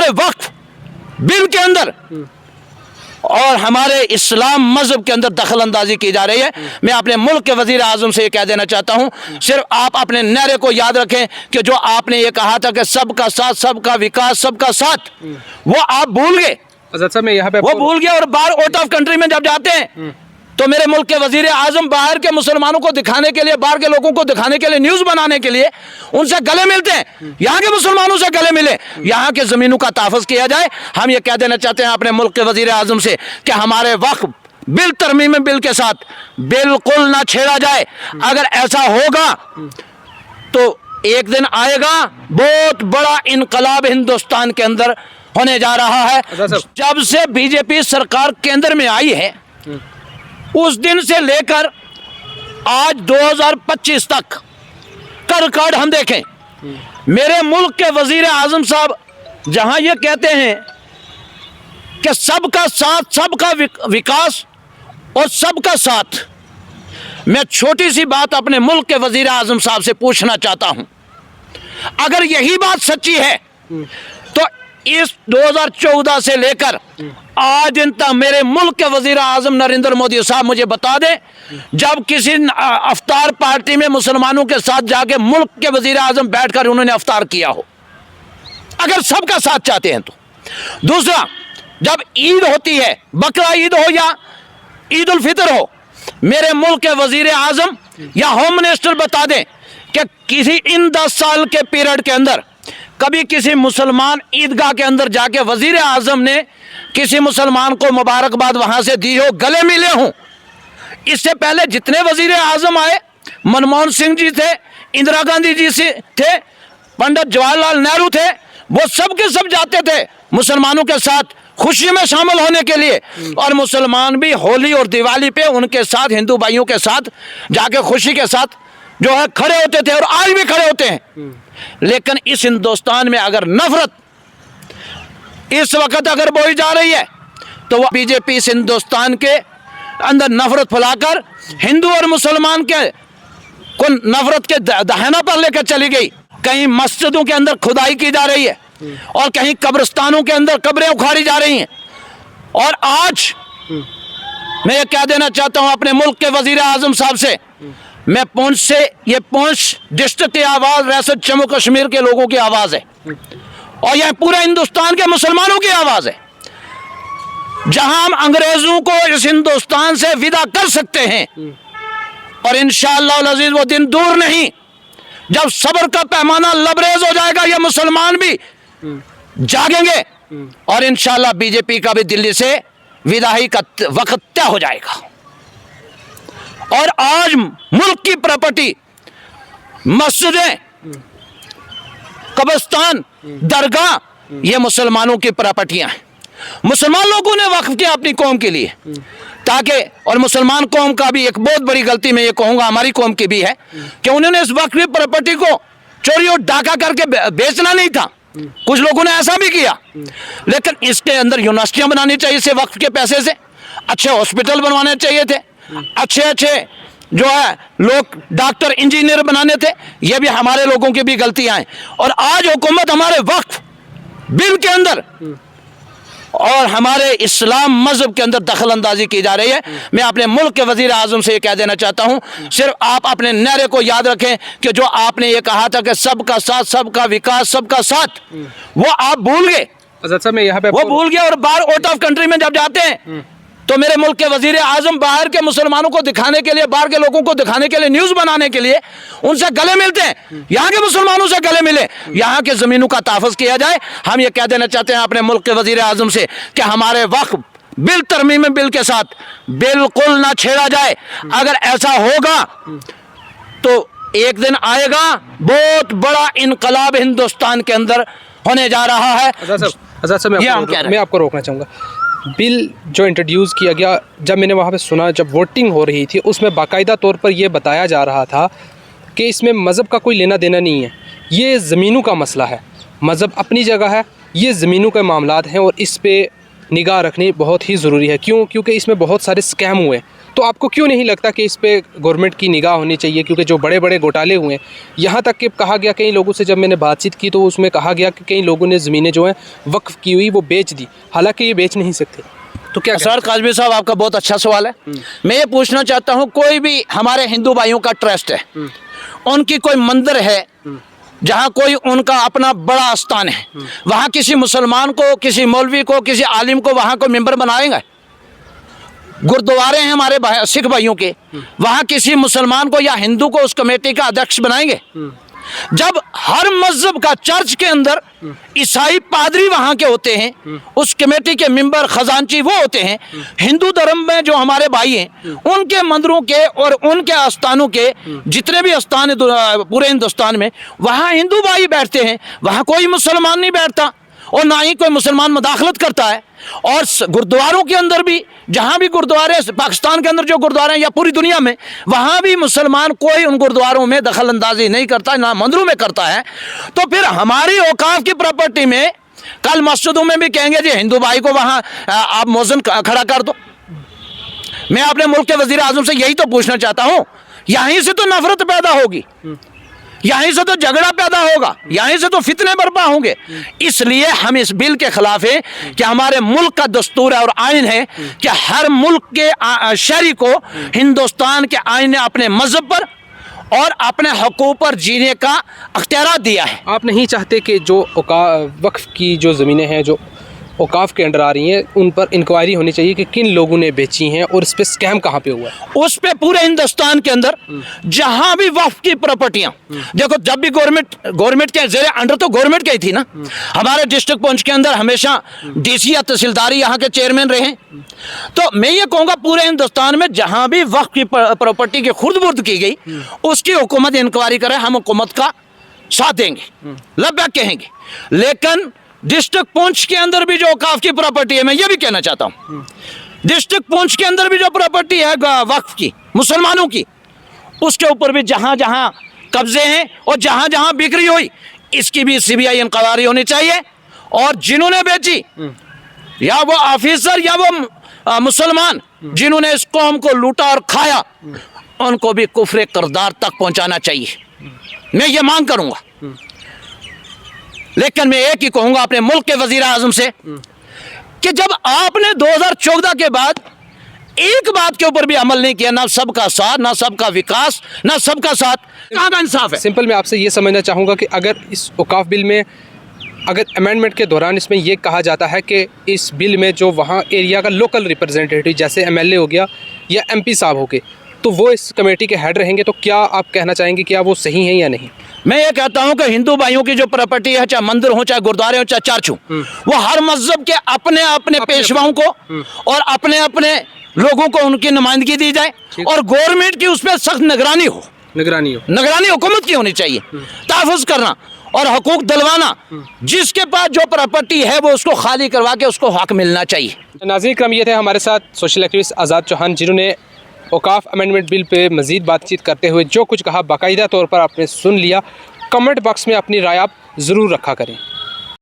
हमारे वक्फ बिल के अंदर और हमारे इस्लाम मजहब के अंदर दखल अंदाजी की जा रही है। मैं अपने मुल्क के वजीर आजम से ये कह देना चाहता हूँ, सिर्फ आप अपने नारे को याद रखें कि जो आपने ये कहा था कि सबका साथ, सबका विकास, सबका साथ, वो आप भूल गए। मैं यहाँ पे वो भूल गए और बाहर आउट ऑफ कंट्री में जब जाते हैं तो मेरे मुल्क के वजीर आजम बाहर के मुसलमानों को दिखाने के लिए, बाहर के लोगों को दिखाने के लिए, न्यूज बनाने के लिए उनसे गले मिलते हैं। यहाँ के मुसलमानों से गले मिले, यहाँ के जमीनों का तहफ़्फ़ुज़ किया जाए। हम ये कह देना चाहते हैं अपने मुल्क के वजीर आजम से कि हमारे वक्फ बिल तरमीम बिल के साथ बिल्कुल ना छेड़ा जाए। अगर ऐसा होगा तो एक दिन आएगा बहुत बड़ा इनकलाब हिंदुस्तान के अंदर होने जा रहा है। जब से बीजेपी सरकार केंद्र में आई है उस दिन से लेकर आज 2025 तक का रिकॉर्ड हम देखें, मेरे मुल्क के वजीर आजम साहब जहां ये कहते हैं कि सबका साथ, सबका विकास और सबका साथ, मैं छोटी सी बात अपने मुल्क के वजीर आजम साहब से पूछना चाहता हूं, अगर यही बात सच्ची है तो इस 2014 से लेकर आज दिन तक मेरे मुल्क के वजीर आजम नरेंद्र मोदी साहब मुझे बता दें, जब किसी अफ्तार पार्टी में मुसलमानों के साथ जाके मुल्क के वजीर आजम बैठकर उन्होंने अफ्तार किया हो, अगर सबका साथ चाहते हैं तो। दूसरा, जब ईद होती है, बकरा ईद हो या ईद उल फितर हो, मेरे मुल्क के वजीर आजम या होम मिनिस्टर बता दें कि किसी इन 10 साल के पीरियड के अंदर कभी किसी मुसलमान ईदगाह के अंदर जाके वजीर आजम ने किसी मुसलमान को मुबारकबाद वहां से दी हो, गले मिले हों। इससे पहले जितने वजीर आजम आए, मनमोहन सिंह जी थे, इंदिरा गांधी जी से थे, पंडित जवाहरलाल नेहरू थे, वो सब के सब जाते थे मुसलमानों के साथ खुशी में शामिल होने के लिए। और मुसलमान भी होली और दिवाली पे उनके साथ, हिंदू भाइयों के साथ जाके खुशी के साथ जो है खड़े होते थे और आज भी खड़े होते हैं। लेकिन इस हिंदुस्तान में अगर नफरत इस वक्त अगर बोई जा रही है तो वह बीजेपी इस हिंदुस्तान के अंदर नफरत फैलाकर हिंदू और मुसलमान के को नफरत के दहना पर लेकर चली गई। कहीं मस्जिदों के अंदर खुदाई की जा रही है और कहीं कब्रिस्तानों के अंदर कब्रें उखाड़ी जा रही हैं। और आज मैं ये कह देना चाहता हूं अपने मुल्क के वजीर आजम साहब से, मैं पुंछ से, ये पुंछ डिस्ट्रिक्ट की आवाज, रियासत जम्मू कश्मीर के लोगों की आवाज है और यह पूरे हिंदुस्तान के मुसलमानों की आवाज है। जहां हम अंग्रेजों को इस हिंदुस्तान से विदा कर सकते हैं और इंशाअल्लाह अज़ीज़ वो दिन दूर नहीं जब सब्र का पैमाना लबरेज हो जाएगा, ये मुसलमान भी जागेंगे और इंशाअल्लाह बीजेपी का भी दिल्ली से विदाई का वक्त तय हो जाएगा। और आज मुल्क की प्रॉपर्टी, मस्जिदें, कब्रिस्तान, दरगाह, ये मुसलमानों की प्रॉपर्टियां हैं। मुसलमान लोगों ने वक्फ किया अपनी कौम के लिए, ताकि, और मुसलमान कौम का भी एक बहुत बड़ी गलती मैं ये कहूँगा हमारी कौम की भी है कि उन्होंने इस वक्फ की प्रॉपर्टी को चोरी और डाका करके बेचना नहीं था। कुछ लोगों ने ऐसा भी किया, लेकिन इसके अंदर यूनिवर्सिटियां बनानी चाहिए से वक्फ के पैसे से, अच्छे हॉस्पिटल बनवाने चाहिए थे, अच्छे अच्छे जो है लोग डॉक्टर इंजीनियर बनाने थे। ये भी हमारे लोगों की भी गलतियां हैं। और आज हुकूमत हमारे वक्फ बिल के अंदर और हमारे इस्लाम मजहब के अंदर दखल अंदाजी की जा रही है। मैं अपने मुल्क के वजीर आजम से ये कह देना चाहता हूँ, सिर्फ आप अपने नारे को याद रखें कि जो आपने ये कहा था कि सबका साथ, सबका विकास, सबका साथ, वो आप भूल गए। मैं यहाँ पे वो भूल गए और बाहर आउट ऑफ कंट्री में जब जाते हैं तो मेरे मुल्क के वजीर आजम बाहर के मुसलमानों को दिखाने के लिए, बाहर के लोगों को दिखाने के लिए, न्यूज बनाने के लिए उनसे गले मिलते हैं। यहाँ के मुसलमानों से गले मिले, यहाँ के जमीनों का तहफ़्फ़ुज़ किया जाए। हम ये कह देना चाहते हैं अपने मुल्क के वजीर आजम से कि हमारे वक्फ बिल तरमीम बिल के साथ बिल्कुल ना छेड़ा जाए। अगर ऐसा होगा तो एक दिन आएगा बहुत बड़ा इनकलाब हिंदुस्तान के अंदर होने जा रहा है। मैं आपको रोकना चाहूँगा। बिल जो इंट्रोड्यूस किया गया, जब मैंने वहाँ पे सुना, जब वोटिंग हो रही थी, उसमें बाकायदा तौर पर यह बताया जा रहा था कि इसमें मज़हब का कोई लेना देना नहीं है, ये ज़मीनों का मसला है। मज़हब अपनी जगह है, ये ज़मीनों के मामलात हैं और इस पे निगाह रखनी बहुत ही ज़रूरी है। क्यों? क्योंकि इसमें बहुत सारे स्कैम हुए। तो आपको क्यों नहीं लगता कि इस पे गवर्नमेंट की निगाह होनी चाहिए, क्योंकि जो बड़े बड़े घोटाले हुए हैं, यहाँ तक कि कहा गया कई लोगों से जब मैंने बातचीत की तो उसमें कहा गया कि कई लोगों ने ज़मीनें जो हैं वक्फ की हुई वो बेच दी, हालांकि ये बेच नहीं सकते। तो क्या सर काजमी साहब आपका बहुत अच्छा सवाल है। मैं ये पूछना चाहता हूँ, कोई भी हमारे हिंदू भाइयों का ट्रस्ट है, उनकी कोई मंदिर है जहाँ कोई उनका अपना बड़ा स्थान है, वहाँ किसी मुसलमान को, किसी मौलवी को, किसी आलिम को वहाँ को मेंबर बनाएंगे? गुरुद्वारे हैं हमारे सिख भाइयों के, वहाँ किसी मुसलमान को या हिंदू को उस कमेटी का अध्यक्ष बनाएंगे? जब हर मजहब का चर्च के अंदर ईसाई पादरी वहां के होते हैं, उस कमेटी के मेंबर खजांची वो होते हैं, हिंदू धर्म में जो हमारे भाई हैं उनके मंदिरों के और उनके आस्थानों के जितने भी आस्थान पूरे हिंदुस्तान में, वहां हिंदू भाई बैठते हैं, वहां कोई मुसलमान नहीं बैठता और ना ही कोई मुसलमान मुदाखलत करता है। और गुरुद्वारों के अंदर भी, जहां भी गुरुद्वारे पाकिस्तान के अंदर जो गुरुद्वारे हैं या पूरी दुनिया में, वहां भी मुसलमान कोई उन गुरुद्वारों में दखल अंदाजी नहीं करता, ना मंदिरों में करता है। तो फिर हमारी औकाफ की प्रॉपर्टी में कल मस्जिदों में भी कहेंगे जी हिंदू भाई को वहां आप मौजन खड़ा कर दो। मैं अपने मुल्क के वजीर आजम से यही तो पूछना चाहता हूं, यहीं से तो नफरत पैदा होगी, यहीं से तो झगड़ा पैदा होगा, यहीं से तो फितने बर्पा होंगे। इसलिए हम इस बिल के खिलाफ हैं कि हमारे मुल्क का दस्तूर है और आइन है कि हर मुल्क के शहरी को हिंदुस्तान के आइन ने अपने मजहब पर और अपने हकूक़ पर जीने का अख्तियार दिया है। आप नहीं चाहते कि जो वक्फ की जो ज़मीनें हैं जो औकाफ के अंडर आ रही हैं उन पर इंक्वायरी होनी चाहिए कि किन लोगों ने बेची हैं और इस पे स्कैम कहाँ पे हुआ है? उस पे पूरे हिंदुस्तान के अंदर जहां भी वक्फ की प्रॉपर्टियां, देखो जब भी गवर्नमेंट के जेरे अंडर तो गवर्नमेंट की थी ना, हमारे डिस्ट्रिक्ट पुंछ के अंदर हमेशा डीसी या तहसीलदारी यहाँ के चेयरमैन रहे। तो मैं ये कहूँगा पूरे हिंदुस्तान में जहां भी वक्फ की प्रॉपर्टी की खुर्द-बुर्द की गई उसकी हुकूमत इंक्वायरी करे, हम हुकूमत का साथ देंगे, लब्बैक कहेंगे। लेकिन डिस्ट्रिक्ट पुंछ के अंदर भी जो औकाफ की प्रॉपर्टी है, मैं ये भी कहना चाहता हूँ, डिस्ट्रिक्ट पुंछ के अंदर भी जो प्रॉपर्टी है वक्फ की मुसलमानों की, उसके ऊपर भी जहाँ जहाँ कब्जे हैं और जहाँ जहाँ बिक्री हुई, इसकी भी सीबीआई इंक्वायरी होनी चाहिए। और जिन्होंने बेची, या वो ऑफिसर या वो मुसलमान जिन्होंने इस कौम को लूटा और खाया, उनको भी कुफ्र करदार तक पहुँचाना चाहिए। मैं ये मांग करूँगा। लेकिन मैं एक ही कहूंगा अपने मुल्क के वजीर आजम से कि जब आपने 2014 के बाद एक बात के ऊपर भी अमल नहीं किया, ना सबका साथ, ना सबका विकास, ना सबका साथ, कहाँ का इंसाफ है? सिंपल मैं आपसे ये समझना चाहूँगा कि अगर इस औकाफ बिल में अगर अमेंडमेंट के दौरान इसमें ये कहा जाता है कि इस बिल में जो वहाँ एरिया का लोकल रिप्रेजेंटेटिव जैसे एमएलए हो गया या एमपी साहब हो गए, तो वो इस कमेटी के हेड रहेंगे, तो क्या आप कहना चाहेंगे क्या वो सही है या नहीं? मैं ये कहता हूं कि हिंदू भाइयों की जो प्रॉपर्टी है, चाहे मंदिर हो, चाहे गुरुद्वारे हो, चाहे चर्च हो, वो हर मजहब के अपने अपने पेशवाओं को और अपने अपने लोगों को उनकी नुमाइंदगी दी जाए और गवर्नमेंट की उस पर सख्त निगरानी हुकूमत की होनी चाहिए। तहफ़्फ़ुज़ करना और हकूक दिलवाना, जिसके पास जो प्रॉपर्टी है वो उसको खाली करवा के उसको हक मिलना चाहिए। नाज़रीन करम, ये थे हमारे साथ सोशल एक्टिविस्ट आज़ाद चौहान, जिन्होंने औकाफ अमेंडमेंट बिल पे मज़ीद बातचीत करते हुए जो कुछ कहा बाकायदा तौर पर आपने सुन लिया। कमेंट बॉक्स में अपनी राय आप ज़रूर रखा करें।